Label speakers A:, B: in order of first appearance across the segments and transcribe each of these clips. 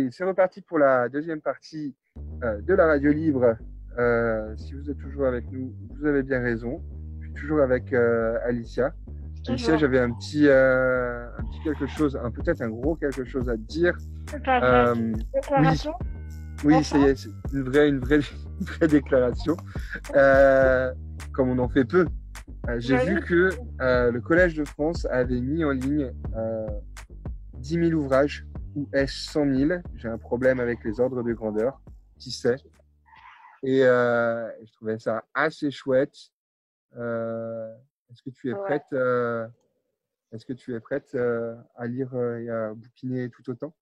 A: Allez, c'est reparti pour la deuxième partie de la radio libre. Si vous êtes toujours avec nous, vous avez bien raison. Je suis toujours avec Alicia. Alicia,
B: Toujours.
A: j'avais un petit quelque chose, peut-être un gros quelque chose à te dire. Oui,
B: Déclaration.
A: oui, ça
B: Enfin.
A: y est, c'est une vraie une vraie déclaration. Comme on en fait peu. J'ai vu que le Collège de France avait mis en ligne 10 000 ouvrages, ou est-ce 100 000? J'ai un problème avec les ordres de grandeur, qui sait. Et je trouvais ça assez chouette. Est-ce que tu es
B: Ouais.
A: prête, à lire et à bouquiner tout autant?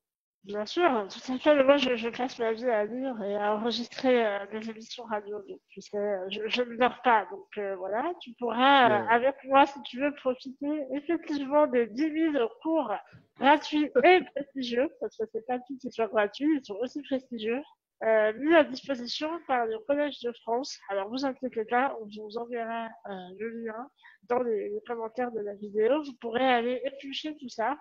B: Bien sûr, tout à fait. Moi, je passe ma vie à lire et à enregistrer des émissions radio. Donc, tu sais, je ne dors pas. Donc, voilà, tu pourras,
A: Yeah.
B: avec moi, si tu veux, profiter effectivement des 10 000 cours gratuits et prestigieux, parce que c'est pas tout qui soit gratuit, ils sont aussi prestigieux, mis à disposition par le Collège de France. Alors, vous inquiétez pas, on vous enverra le lien dans les commentaires de la vidéo. Vous pourrez aller éplucher tout ça.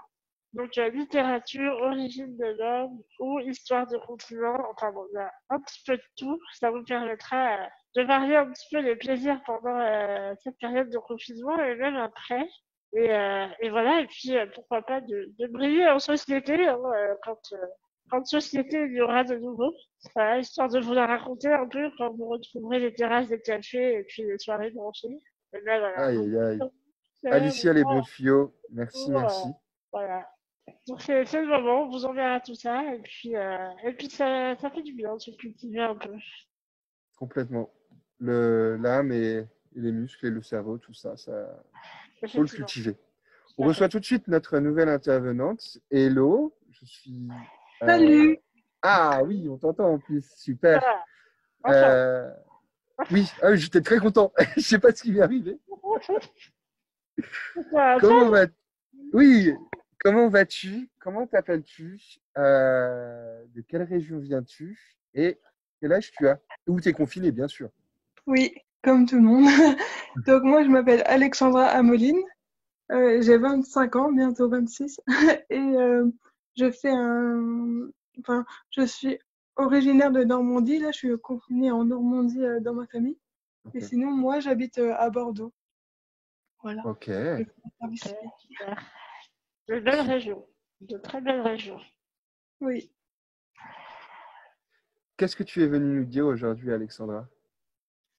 B: Donc, littérature, origine de l'homme ou histoire de continent. Enfin bon, il y a un petit peu de tout. Ça vous permettra de varier un petit peu les plaisirs pendant cette période de confinement et même après. Et voilà, et puis pourquoi pas de briller en société hein, quand société il y aura de nouveau. Voilà, histoire de vous la raconter un peu quand vous retrouverez les terrasses des cafés et puis les soirées branchées. Et là, voilà.
A: Aïe,
B: Donc,
A: aïe, aïe.
B: c'est
A: Alicia, les bons tuyaux. Merci,
B: pour,
A: merci.
B: voilà. Donc c'est le moment, on vous enverra tout ça et puis ça fait du bien de se cultiver un peu.
A: Complètement. L'âme et les muscles et le cerveau, tout ça, faut le
B: Effectivement,
A: cultiver. On
B: tout à
A: reçoit
B: fait.
A: tout de suite notre nouvelle intervenante. Hello, je suis. euh,
C: Salut!
A: Ah oui, on t'entend en plus, super.
B: Voilà, enfin.
A: Euh, Oui, ah oui, j'étais très content. Je sais pas ce qui m'est arrivé.
B: Voilà,
A: Comment va Oui, comment vas-tu? Comment t'appelles-tu? De quelle région viens-tu? Et quel âge tu as? Où t'es confiné, bien sûr.
C: Oui, comme tout le monde. Donc moi, je m'appelle Alexandra Amoline. J'ai 25 ans, bientôt 26. Et je fais un... Enfin, je suis originaire de Normandie. Là, je suis confinée en Normandie dans ma famille. Et
A: Ok.
C: sinon, moi, j'habite à Bordeaux. Voilà.
A: Ok.
C: Je fais un service
B: ok,
C: civique.
B: super. De belles régions, de très belles régions.
C: Oui.
A: Qu'est-ce que tu es venu nous dire aujourd'hui, Alexandra?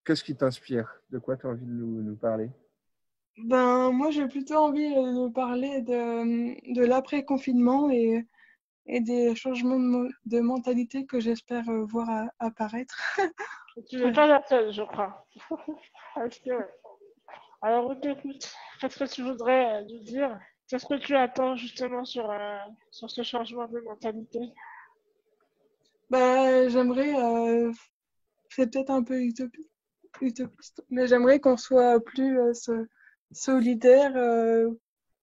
A: Qu'est-ce qui t'inspire? De quoi tu as envie de nous parler?
C: Ben, moi, j'ai plutôt envie de parler de l'après-confinement et des changements de mentalité que j'espère voir apparaître.
B: Tu n'es
C: Voilà.
B: pas la seule, je crois. Parce que, alors, on t'écoute. Qu'est-ce que tu voudrais nous dire? Qu'est-ce que tu attends justement sur ce changement de mentalité?
C: Bah, j'aimerais, c'est peut-être un peu utopiste, mais j'aimerais qu'on soit plus solidaire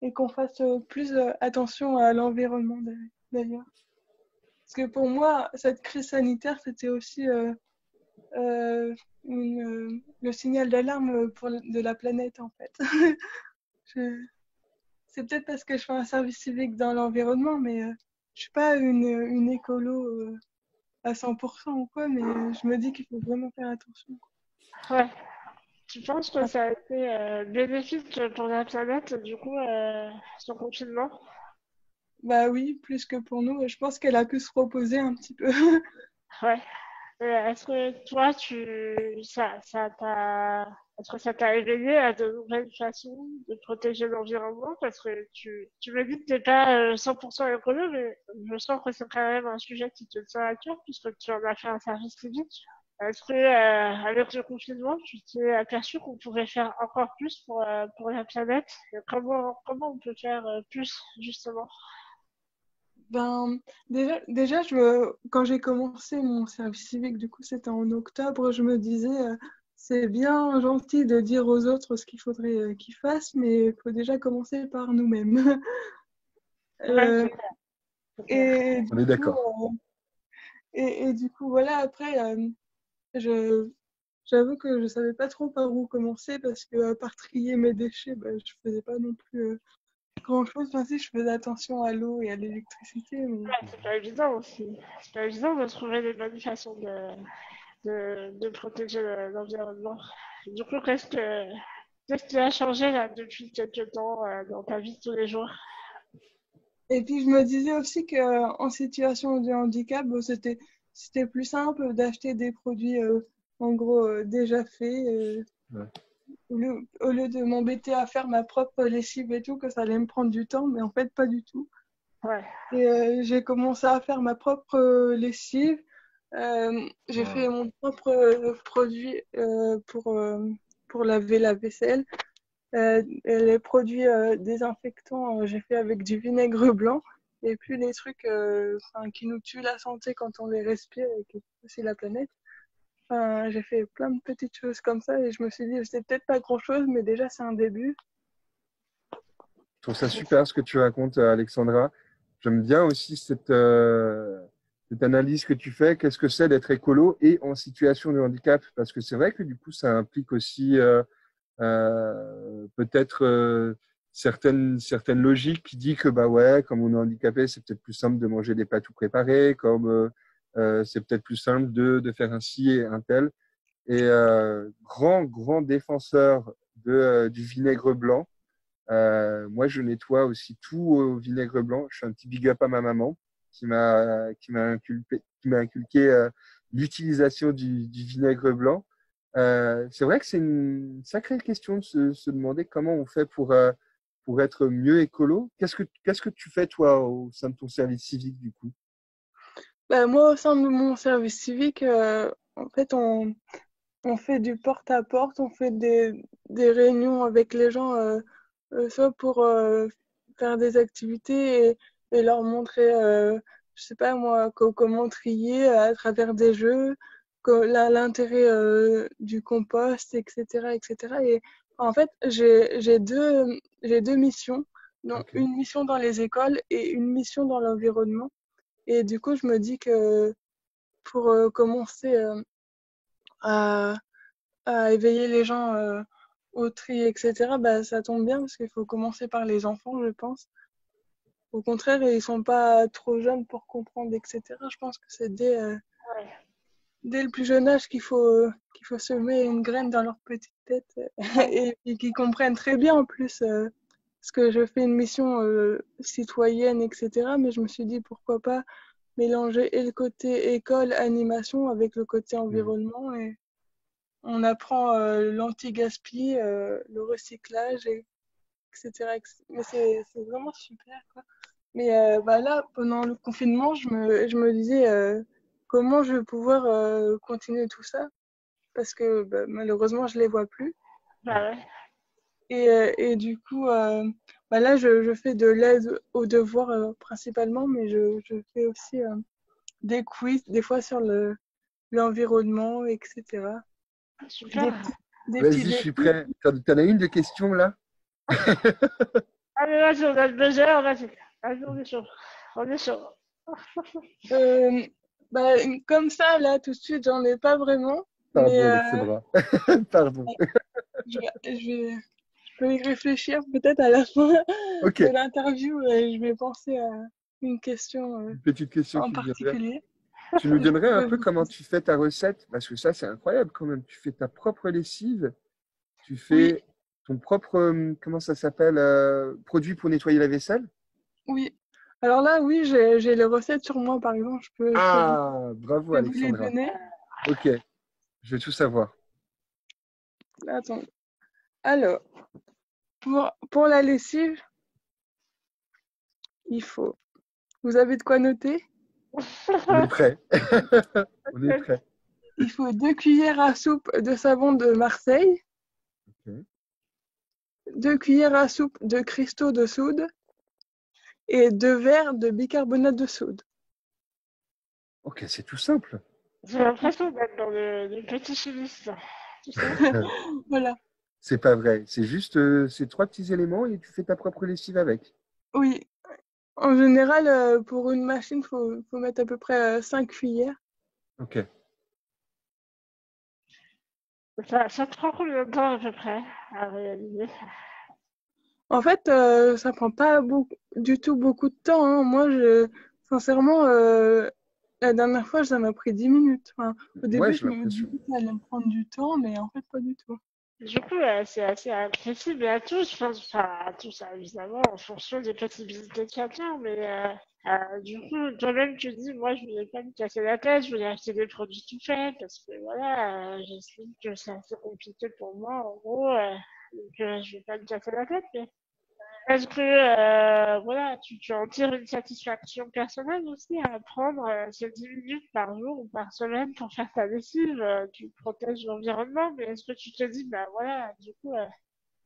C: et qu'on fasse plus attention à l'environnement d'ailleurs. Parce que pour moi, cette crise sanitaire, c'était aussi le signal d'alarme de la planète en fait. Je- C'est peut-être parce que je fais un service civique dans l'environnement, mais je suis pas une écolo à 100% ou quoi, mais je me dis qu'il faut vraiment faire attention.
B: Ouais. Tu penses que
C: Ah,
B: ça a été bénéfique pour la planète, du coup, ce confinement?
C: bah oui, plus que pour nous. Je pense qu'elle a pu se reposer un petit peu.
B: Ouais. Est-ce que toi, est-ce que ça t'a éveillé à de nouvelles façons de protéger l'environnement? Parce que tu me dis que t'es pas 100% écolo, mais je sens que c'est quand même un sujet qui te tient à cœur puisque tu en as fait un service civique. Est-ce que, avec le confinement, tu t'es aperçu qu'on pouvait faire encore plus pour la planète? Et comment on peut faire plus, justement?
C: Ben, déjà quand j'ai commencé mon service civique, du coup, c'était en octobre, je me disais, c'est bien gentil de dire aux autres ce qu'il faudrait qu'ils fassent, mais il faut déjà commencer par nous-mêmes.
B: Ouais,
C: Euh,
B: c'est clair.
C: et
A: On
C: du
A: est
C: coup,
A: d'accord.
C: et du coup, voilà, après, je, j'avoue que je savais pas trop par où commencer parce que à part trier mes déchets, ben, je faisais pas non plus. grand-chose. Enfin, si je faisais attention à l'eau et à l'électricité, mais
B: Ouais, c'est pas évident aussi. C'est pas évident de trouver des bonnes façons de protéger l'environnement. Du coup, qu'est-ce qui a changé là depuis quelques temps dans ta vie de tous les jours?
C: et puis je me disais aussi que en situation de handicap, bon, c'était plus simple d'acheter des produits en gros déjà faits
A: Ouais.
C: au lieu de m'embêter à faire ma propre lessive et tout, que ça allait me prendre du temps, mais en fait pas du tout.
B: Ouais,
C: Et j'ai commencé à faire ma propre lessive. J'ai fait
A: Wow.
C: mon propre produit pour laver la vaisselle. Et les produits désinfectants, j'ai fait avec du vinaigre blanc. Et puis les trucs enfin, qui nous tuent la santé quand on les respire et qui tuent aussi la planète. Enfin, j'ai fait plein de petites choses comme ça et je me suis dit, c'est peut-être pas grand-chose, mais déjà c'est un début.
A: Je trouve ça super ce que tu racontes, Alexandra. J'aime bien aussi cette analyse que tu fais. Qu'est-ce que c'est d'être écolo et en situation de handicap? Parce que c'est vrai que du coup, ça implique aussi peut-être certaines logiques qui dit que bah ouais, comme on est handicapé, c'est peut-être plus simple de manger des plats tout préparés, comme c'est peut-être plus simple de faire un ci et un tel. Et grand défenseur du vinaigre blanc. Moi, je nettoie aussi tout au vinaigre blanc. Je fais un petit big up à ma maman qui m'a inculqué l'utilisation du vinaigre blanc. C'est vrai que c'est une sacrée question de se demander comment on fait pour être mieux écolo. Qu'est-ce que tu fais, toi, au sein de ton service civique, du coup?
C: Bah, moi, au sein de mon service civique, en fait, on fait du porte-à-porte, on fait des réunions avec les gens, soit pour faire des activités et leur montrer, je sais pas moi, comment trier à travers des jeux, l'intérêt du compost, etc., etc. Et en fait, j'ai deux missions, donc
A: Ok.
C: une mission dans les écoles et une mission dans l'environnement. Et du coup, je me dis que pour commencer à éveiller les gens au tri, etc., bah, ça tombe bien parce qu'il faut commencer par les enfants, je pense. Au contraire, ils sont pas trop jeunes pour comprendre, etc. Je pense que c'est
B: ouais.
C: dès le plus jeune âge qu'il faut semer une graine dans leur petite tête et qu'ils comprennent très bien en plus. Parce que je fais une mission citoyenne, etc. Mais je me suis dit pourquoi pas mélanger et le côté école, animation avec le côté
A: Mm.
C: environnement et on apprend l'anti-gaspi, le recyclage, etc. Mais c'est vraiment super, quoi. Mais bah là, pendant le confinement, je me disais comment je vais pouvoir continuer tout ça parce que bah, malheureusement, je les vois plus.
B: Bah ouais.
C: Et du coup, bah là, je fais de l'aide aux devoirs principalement, mais je fais aussi des quiz, des fois sur l'environnement, etc. Des
B: Super.
C: petits, des petits
A: Vas-y, je suis
C: défis.
A: prêt. T'en as une de questions là?
B: Allez, vas-y, on a le buzzer, vas-y. Vas-y, on est chaud. On est chaud.
C: Euh, bah, comme ça, là, tout de suite, j'en ai pas vraiment, mais
A: Pardon, Alexandra. Pardon.
C: je peux y réfléchir peut-être à la fin
A: Ok,
C: de l'interview et je vais penser à une question
A: une petite question
C: en
A: qui me viendrait.
C: particulier.
A: Tu nous
C: Je
A: donnerais un
C: pourrais
A: peu
C: vous
A: comment
C: poser.
A: tu fais ta recette? Parce que ça, c'est incroyable quand même. Tu fais ta propre lessive, tu
C: Oui,
A: fais ton propre, comment ça s'appelle, produit pour nettoyer la vaisselle?
C: oui. Alors là, oui, j'ai les recettes sur moi, par exemple,
A: Ah, bravo
C: je peux vous les
A: Alexandra.
C: donner.
A: Ok, je vais tout savoir.
C: Attends. Alors, pour la lessive, il faut. Vous avez de quoi noter?
A: On est prêt. On est prêt.
C: Il faut 2 cuillères à soupe de savon de Marseille,
A: Ok,
C: 2 cuillères à soupe de cristaux de soude et 2 verres de bicarbonate de soude.
A: ok, c'est tout simple.
B: J'ai l'impression d'être dans le petit chimiste. Tu sais?
C: Voilà.
A: C'est pas vrai. C'est juste ces trois petits éléments et tu fais ta propre lessive avec.
C: Oui. En général, pour une machine, faut mettre à peu près 5 cuillères.
A: Ok.
B: Ça te prend combien de temps à peu près à réaliser?
C: En fait, ça prend pas du tout beaucoup de temps, hein. Moi, sincèrement, la dernière fois, ça m'a pris 10 minutes. Enfin, au
A: Ouais,
C: début,
A: j'ai
C: je me
A: l'impression.
C: disais que ça allait me prendre du temps, mais en fait, pas du tout.
B: Du coup, c'est assez accessible à tous, je pense, enfin, à tous, évidemment, en fonction des possibilités de chacun, mais du coup, toi-même, tu dis, moi, je voulais pas me casser la tête, je voulais acheter des produits tout faits, parce que voilà, j'estime que c'est assez compliqué pour moi, en gros, donc je vais pas me casser la tête, mais est-ce que voilà, tu en tires une satisfaction personnelle aussi à prendre ces 10 minutes par jour ou par semaine pour faire ta lessive? Tu protèges l'environnement, mais est-ce que tu te dis, bah voilà, du coup,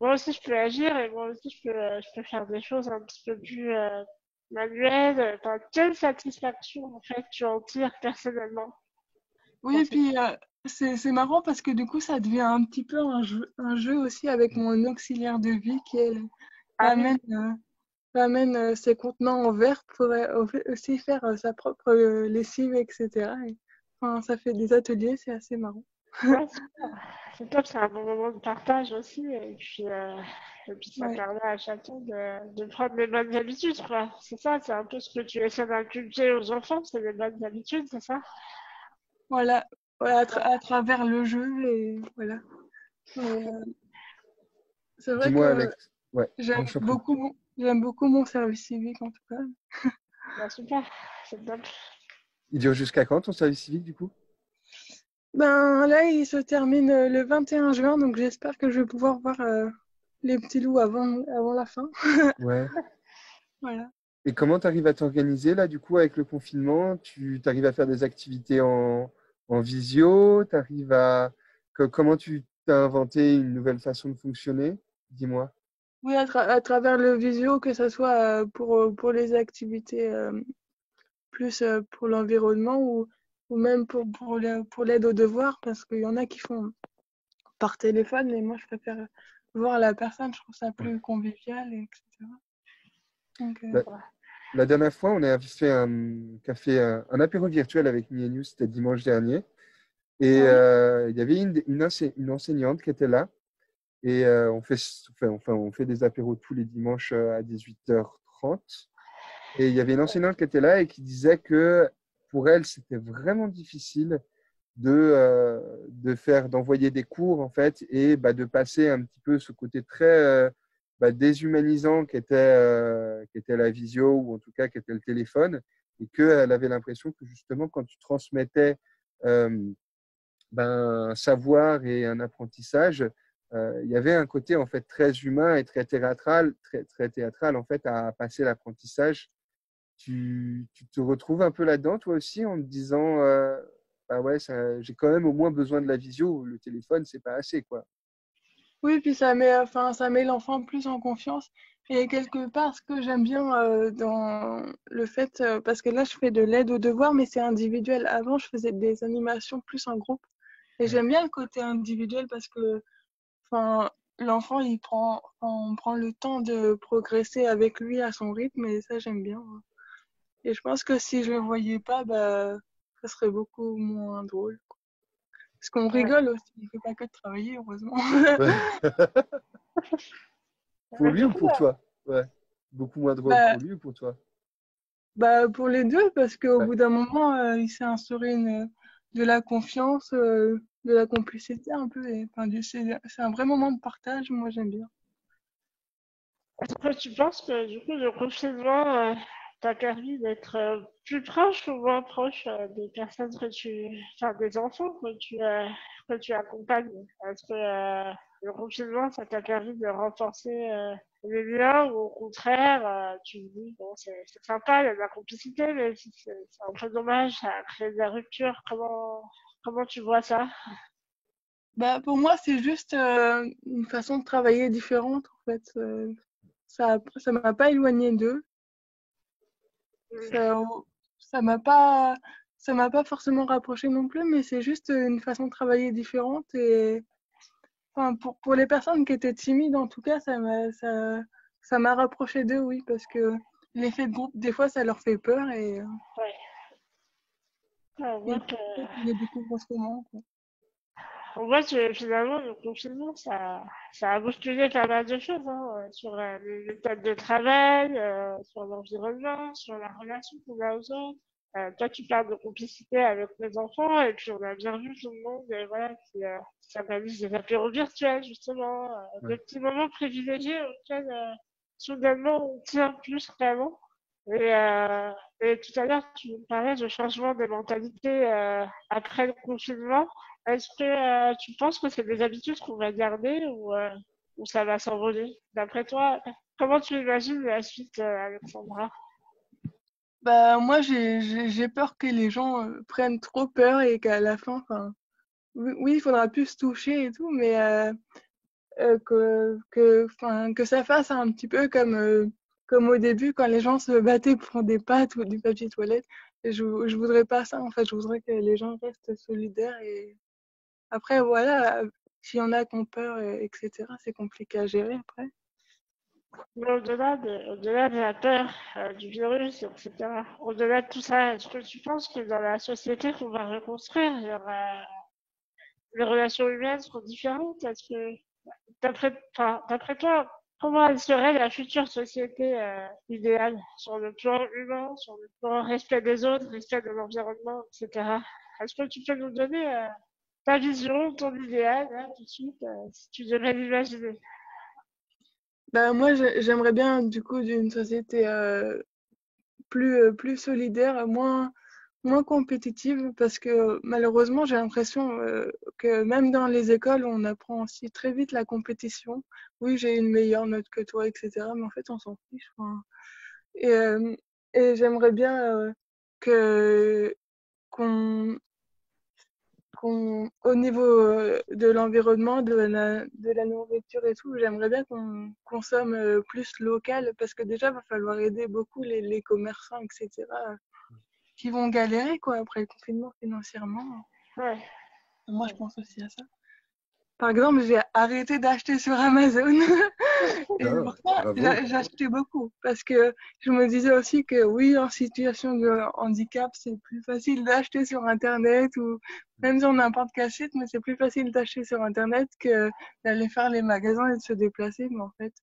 B: moi aussi je peux agir et moi aussi je peux faire des choses un petit peu plus manuelles. Enfin, quelle satisfaction en fait tu en tires personnellement
C: Oui,
B: dans
C: et
B: cette...
C: puis c'est marrant parce que du coup, ça devient un petit peu un jeu aussi avec mon auxiliaire de vie qui, elle,
B: Ah oui,
C: ramène, ramène ses contenants en verre pour aussi faire sa propre lessive, etc. Et, enfin, ça fait des ateliers, c'est assez marrant.
B: ouais, c'est top, c'est un bon moment de partage aussi. Et puis ça
C: Ouais.
B: permet à chacun de prendre les bonnes habitudes, quoi. C'est ça, c'est un peu ce que tu essaies d'inculquer aux enfants, c'est les bonnes habitudes, c'est ça?
C: Voilà, voilà à travers le jeu et voilà. Mais c'est vrai
A: Dis-moi,
C: que
A: Alex. Ouais, non, je t'en prie.
C: j'aime beaucoup mon service civique en tout cas.
B: Bah, super, c'est top.
A: Il dure jusqu'à quand ton service civique, du coup?
C: Ben là, il se termine le 21 juin, donc j'espère que je vais pouvoir voir les petits loups avant la fin.
A: Ouais.
C: Voilà.
A: Et comment tu arrives à t'organiser là, du coup, avec le confinement? Tu arrives à faire des activités en visio? Comment tu t'as inventé une nouvelle façon de fonctionner? Dis-moi.
C: Oui, à travers le visio, que ce soit pour les activités plus pour l'environnement ou même pour l'aide aux devoirs, parce qu'il y en a qui font par téléphone, mais moi je préfère voir la personne, je trouve ça
A: Ouais.
C: plus convivial, etc. Donc,
A: La, la dernière fois, on a fait un apéro virtuel avec Me c'était dimanche dernier. Et
C: ah oui,
A: il y avait une enseignante qui était là. Et on fait des apéros tous les dimanches à 18h30. Et il y avait une enseignante qui était là et qui disait que pour elle, c'était vraiment difficile d'envoyer des cours, en fait, et bah, de passer un petit peu ce côté très déshumanisant qui était la visio, ou en tout cas qui était le téléphone, et qu'elle avait l'impression que justement, quand tu transmettais euh, un savoir et un apprentissage, il y avait un côté en fait très humain et très théâtral en fait à passer l'apprentissage. Tu te retrouves un peu là-dedans toi aussi en te disant bah ouais, j'ai quand même au moins besoin de la visio, le téléphone c'est pas assez quoi.
C: oui, puis ça met l'enfant plus en confiance. Et quelque part, ce que j'aime bien dans le fait, parce que là, je fais de l'aide aux devoirs, mais c'est individuel. Avant, je faisais des animations plus en groupe. Et
A: Ouais.
C: j'aime bien le côté individuel parce que, enfin, l'enfant, on prend le temps de progresser avec lui à son rythme, et ça, j'aime bien. Et je pense que si je le voyais pas, bah, ça serait beaucoup moins drôle. Parce qu'on
B: Ouais,
C: rigole aussi, il fait pas que de travailler, heureusement.
A: Ouais. Pour
B: mais
A: lui
B: du
A: ou
B: coup,
A: pour toi? Ouais. Beaucoup moins drôle
C: Bah,
A: pour lui ou pour toi?
C: bah, pour les deux, parce qu'au
A: Ouais.
C: bout d'un moment, il s'est instauré de la confiance, de la complicité un peu. Et, enfin, c'est un vrai moment de partage, moi j'aime bien.
B: est-ce que tu penses que du coup le confinement t'a permis d'être plus proche ou moins proche des personnes enfin des enfants que tu accompagnes? Est-ce que le confinement ça t'a permis de renforcer les liens ou au contraire tu te dis bon c'est sympa il y a de la complicité mais c'est un peu dommage ça crée des ruptures comment tu vois ça?
C: Bah, pour moi, c'est juste une façon de travailler différente, en fait. Ça m'a pas éloigné d'eux. Ça, ça m'a pas, ça m'a pas forcément rapproché non plus, mais c'est juste une façon de travailler différente. Et enfin, pour les personnes qui étaient timides, en tout cas, ça m'a rapproché d'eux, oui, parce que l'effet de groupe, des fois, ça leur fait peur
B: Ouais. Ouais, on
C: et
B: voit que
C: peut-être qu'ils le découvrent en ce moment, quoi.
B: on voit que finalement, le confinement, ça a bousculé pas mal de choses hein, sur les méthodes de travail, sur l'environnement, sur la relation qu'on a aux autres. Toi, tu parles de complicité avec les enfants, et puis on a bien vu tout le monde voilà, qui s'organise des apéros virtuels, justement,
A: Ouais.
B: des petits moments privilégiés auxquels soudainement on tient plus qu'avant. Et, euh, et tout à l'heure, tu me parlais de changement de mentalité après le confinement. Est-ce que tu penses que c'est des habitudes qu'on va garder ou ça va s'envoler? D'après toi, comment tu imagines la suite, Alexandra?
C: Bah, moi, j'ai peur que les gens prennent trop peur et qu'à la fin, enfin, oui, il faudra plus se toucher et tout, mais enfin, que ça fasse un petit peu comme au début quand les gens se battaient pour des pâtes ou du papier toilette. Et je voudrais pas ça, en fait. Je voudrais que les gens restent solidaires et après, voilà, s'il y en a qui ont peur, etc., c'est compliqué à gérer après.
B: Mais au-delà de la peur du virus, etc., au-delà de tout ça, est-ce que tu penses que dans la société qu'on va reconstruire, les relations humaines seront différentes? Est-ce que, d'après toi, comment elle serait la future société idéale sur le plan humain, sur le plan respect des autres, respect de l'environnement, etc. Est-ce que tu peux nous donner ta vision, ton idéal, là, tout de suite, si tu devais l'imaginer?
C: Bah, moi, j'aimerais bien, du coup, d'une société plus solidaire, moins compétitive, parce que malheureusement, j'ai l'impression que même dans les écoles, on apprend aussi très vite la compétition. Oui, j'ai une meilleure note que toi, etc. Mais en fait, on s'en fiche. Enfin. Et, euh, et j'aimerais bien que qu'on au niveau de l'environnement, de la nourriture et tout, j'aimerais bien qu'on consomme plus local, parce que déjà, il va falloir aider beaucoup les commerçants, etc., qui vont galérer quoi après le confinement financièrement.
B: Ouais.
C: Moi, je pense aussi à ça. Par exemple, j'ai arrêté d'acheter sur Amazon et
A: Ah,
C: pourtant
A: bravo.
C: j'achetais beaucoup parce que je me disais aussi que oui, en situation de handicap, c'est plus facile d'acheter sur Internet ou même sur n'importe quel site, mais c'est plus facile d'acheter sur Internet que d'aller faire les magasins et de se déplacer. Mais en fait,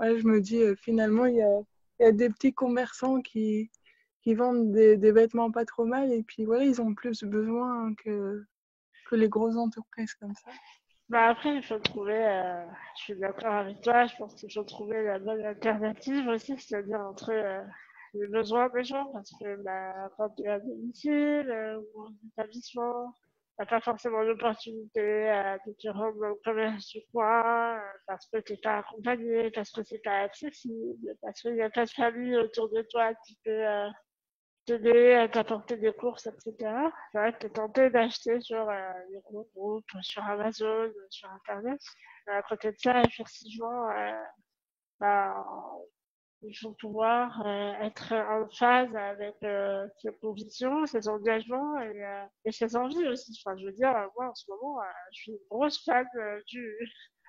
C: ouais, je me dis finalement, il y a des petits commerçants qui vendent des vêtements pas trop mal et puis voilà, ils ont plus besoin que les grosses entreprises comme ça.
B: Bah après, il faut trouver, je suis d'accord avec toi, je pense qu'il faut trouver la bonne alternative aussi, c'est-à-dire entre les besoins des gens, parce que bah, quand tu es à domicile ou en établissement, t'as pas forcément l'opportunité de te rendre dans le commerce du coin, parce que t'es pas accompagné, parce que c'est pas accessible, parce qu'il n'y a pas de famille autour de toi qui peut t'aider à t'apporter des courses, etc. C'est vrai que t'es tenté d'acheter sur les gros groupes, sur Amazon, sur Internet. Mais à côté de ça, effectivement, bah, il faut pouvoir être en phase avec ses convictions, ses engagements et ses envies aussi. Enfin, je veux dire, moi, en ce moment, je suis une grosse fan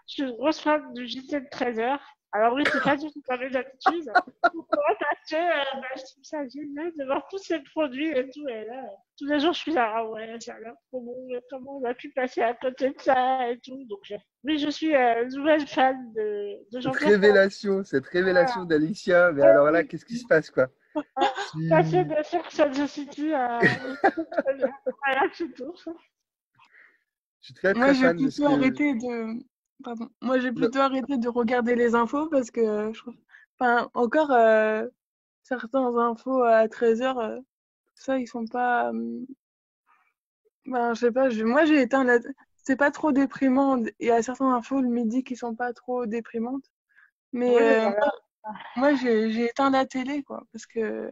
B: je suis une grosse fan du JT de 13h. Alors oui, c'est pas du tout comme mes habitudes. Pourquoi? Parce que bah, je trouve ça génial de voir tous ces produits et tout. Et là, tous les jours, je suis là, ah ouais, ça a l'air trop bon. Mais comment on a pu passer à côté de ça et tout. Donc, oui, je suis nouvelle fan de Jean-Pierre Ferrand.
A: Cette révélation d'Alicia, mais
B: Ah
A: alors là,
B: oui,
A: qu'est-ce qui se passe, quoi?
B: passer
A: Tu...
B: de Sex and the City à très bien. Voilà, c'est tout.
A: Je suis très,
C: Moi,
A: très
C: j'ai
A: fan de ce
C: plutôt
A: que...
C: arrêté de, pardon, moi, j'ai
A: Non,
C: plutôt arrêté de regarder les infos parce que je trouve, enfin, encore, certains infos à 13h, ça, ils sont pas, ben, je sais pas, moi, j'ai éteint c'est pas trop déprimant. Il y a certaines infos le midi qui sont pas trop déprimantes. Mais,
B: Oui, voilà.
C: moi, j'ai éteint la télé, quoi, parce que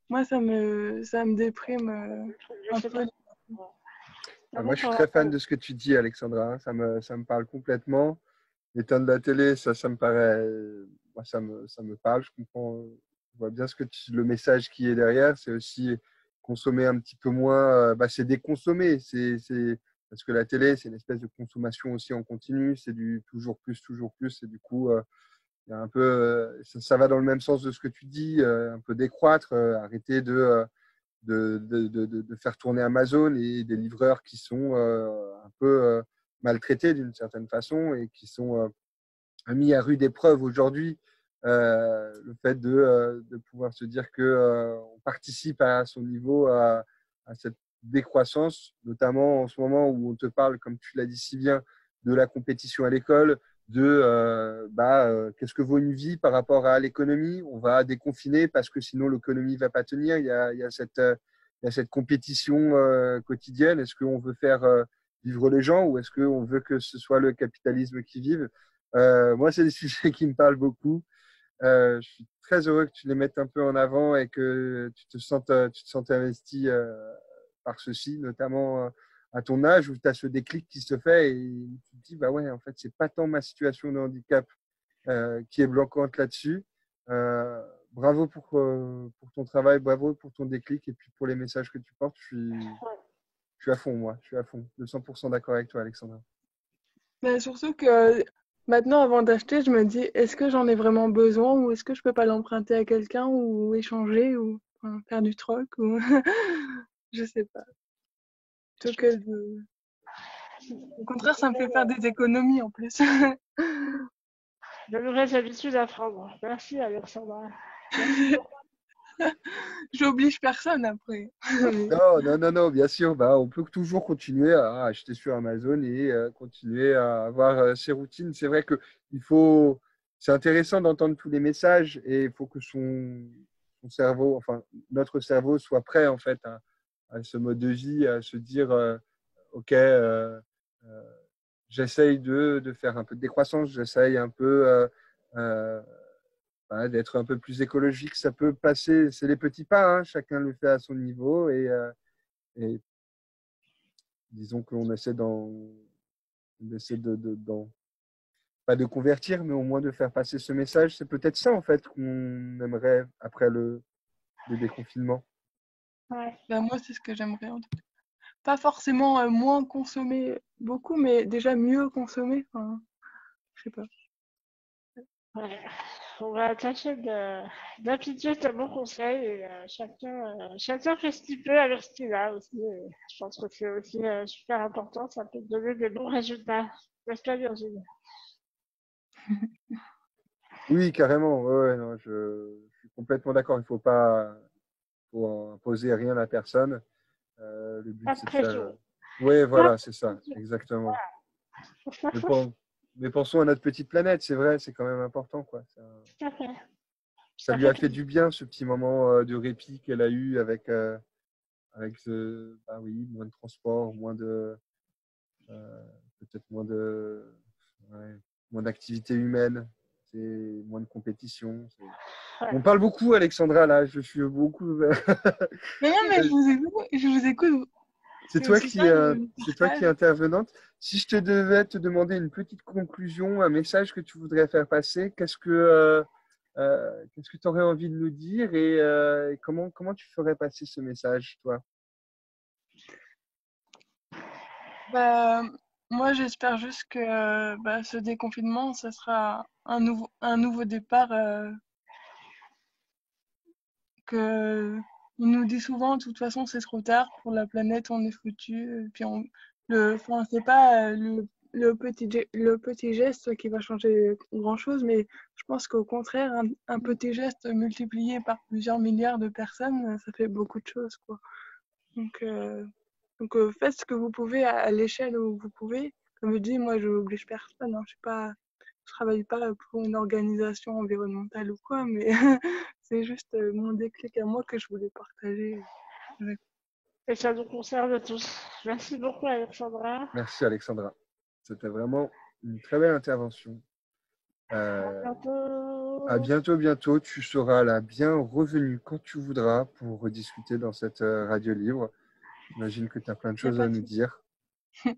C: moi, ça me déprime,
B: Je
C: un
B: sais
C: peu.
B: pas. Bon.
A: ah,
B: Vraiment
A: moi, je suis
B: pour
A: très fan de ce que tu dis, Alexandra, hein. Ça me parle complètement. Éteindre la télé, ça me paraît... Moi, ça me parle. Je comprends... Je vois bien le message qui est derrière. C'est aussi consommer un petit peu moins... bah, c'est déconsommer. Parce que la télé, c'est une espèce de consommation aussi en continu. C'est du toujours plus, toujours plus. Et du coup... il y a un peu, ça va dans le même sens de ce que tu dis, un peu décroître, arrêter de faire tourner Amazon et des livreurs qui sont un peu maltraités d'une certaine façon et qui sont mis à rude épreuve aujourd'hui. Le fait de pouvoir se dire qu'on participe à son niveau à cette décroissance, notamment en ce moment où on te parle, comme tu l'as dit si bien, de la compétition à l'école, qu'est-ce que vaut une vie par rapport à l'économie. On va déconfiner parce que sinon l'économie ne va pas tenir. Il y a cette compétition quotidienne. Est-ce qu'on veut faire vivre les gens ou est-ce qu'on veut que ce soit le capitalisme qui vive? Moi, c'est des sujets qui me parlent beaucoup. Je suis très heureux que tu les mettes un peu en avant et que tu te sentes investi par ceci, notamment à ton âge où tu as ce déclic qui se fait et tu te dis, bah ouais, en fait, c'est pas tant ma situation de handicap qui est bloquante là-dessus. Bravo pour ton travail, bravo pour ton déclic et puis pour les messages que tu portes. Je suis à fond, moi. Je suis à fond. 200% d'accord avec toi, Alexandra.
C: Mais surtout que maintenant, avant d'acheter, je me dis, est-ce que j'en ai vraiment besoin ou est-ce que je peux pas l'emprunter à quelqu'un ou échanger ou faire du troc ou je sais pas. Plutôt que au contraire, ça me fait faire des économies en plus.
B: De nouvelles habitudes à prendre. Merci, Alexandra.
C: J'oblige personne après.
A: Non, bien sûr. Bah, on peut toujours continuer à acheter sur Amazon et continuer à avoir ces routines. C'est vrai que c'est intéressant d'entendre tous les messages et il faut que son cerveau, enfin, notre cerveau soit prêt en fait à ce mode de vie, à se dire, OK, j'essaye de faire un peu de décroissance, j'essaye un peu d'être un peu plus écologique. Ça peut passer, c'est les petits pas, hein, chacun le fait à son niveau et disons qu'on essaie pas de convertir, mais au moins de faire passer ce message. C'est peut-être ça, en fait, qu'on aimerait après le déconfinement.
B: Ouais.
C: Ben, moi, c'est ce que j'aimerais. Pas forcément moins consommer beaucoup, mais déjà mieux consommer. Enfin, je sais pas.
B: Ouais. On va tâcher d'appliquer tes bons conseils et chacun fait ce qu'il peut avec ce qu'il a aussi. Et je pense que c'est aussi super important, ça peut donner des bons résultats. N'est-ce pas, Virginie?
A: Oui, carrément. Ouais, non, je suis complètement d'accord. Il faut pas imposer rien à personne. Le but, c'est de
B: Après
A: faire.
B: tout.
A: Oui, voilà, c'est ça, exactement. Mais pensons à notre petite planète, c'est vrai, c'est quand même important, quoi.
B: Tout à fait.
A: Ça
B: Ça
A: lui a
B: fait
A: fait du bien, ce petit moment de répit qu'elle a eu avec moins de transport, peut-être moins d'activité humaine, moins de compétition. On parle beaucoup, Alexandra, là. Je suis beaucoup.
C: Mais non, mais je vous écoute.
A: C'est toi qui es intervenante. Si je te devais te demander une petite conclusion, un message que tu voudrais faire passer, qu'est-ce que tu aurais envie de nous dire et comment tu ferais passer ce message, toi?
C: Bah, moi, j'espère juste que ce déconfinement, ça sera un nouveau départ. Que on nous dit souvent, de toute façon, c'est trop tard pour la planète, on est foutu. Et puis enfin, c'est pas le petit geste qui va changer grand-chose, mais je pense qu'au contraire, un petit geste multiplié par plusieurs milliards de personnes, ça fait beaucoup de choses, quoi. Donc, faites ce que vous pouvez à l'échelle où vous pouvez. Comme je dis, moi, je n'oblige personne. Hein. Je travaille pas pour une organisation environnementale ou quoi, mais c'est juste mon déclic à moi que je voulais partager avec
B: Et ça nous concerne tous. Merci beaucoup, Alexandra.
A: Merci, Alexandra. C'était vraiment une très belle intervention.
B: À bientôt.
A: À bientôt. Tu seras là, bien revenu quand tu voudras pour rediscuter dans cette radio libre. J'imagine que tu as plein de choses à nous dire.
C: Il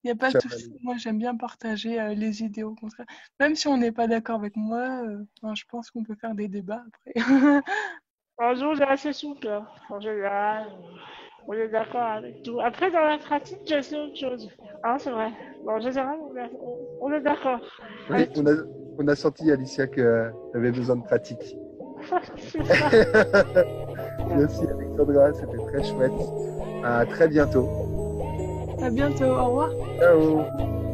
C: n'y a pas de souci. Moi, j'aime bien partager les idées, au contraire. Même si on n'est pas d'accord avec moi, je pense qu'on peut faire des débats après.
B: Nous, on est assez souple, hein. En général. On est d'accord avec tout. Après, dans la pratique, c'est autre chose. Hein, c'est vrai. Bon, en général, on est d'accord.
A: Oui, on a senti, Alicia, que tu avais besoin de pratique.
B: C'est ça.
A: Merci, Alexandra. Sandra, c'était très chouette. À très bientôt.
C: À bientôt. Au revoir.
A: Ciao.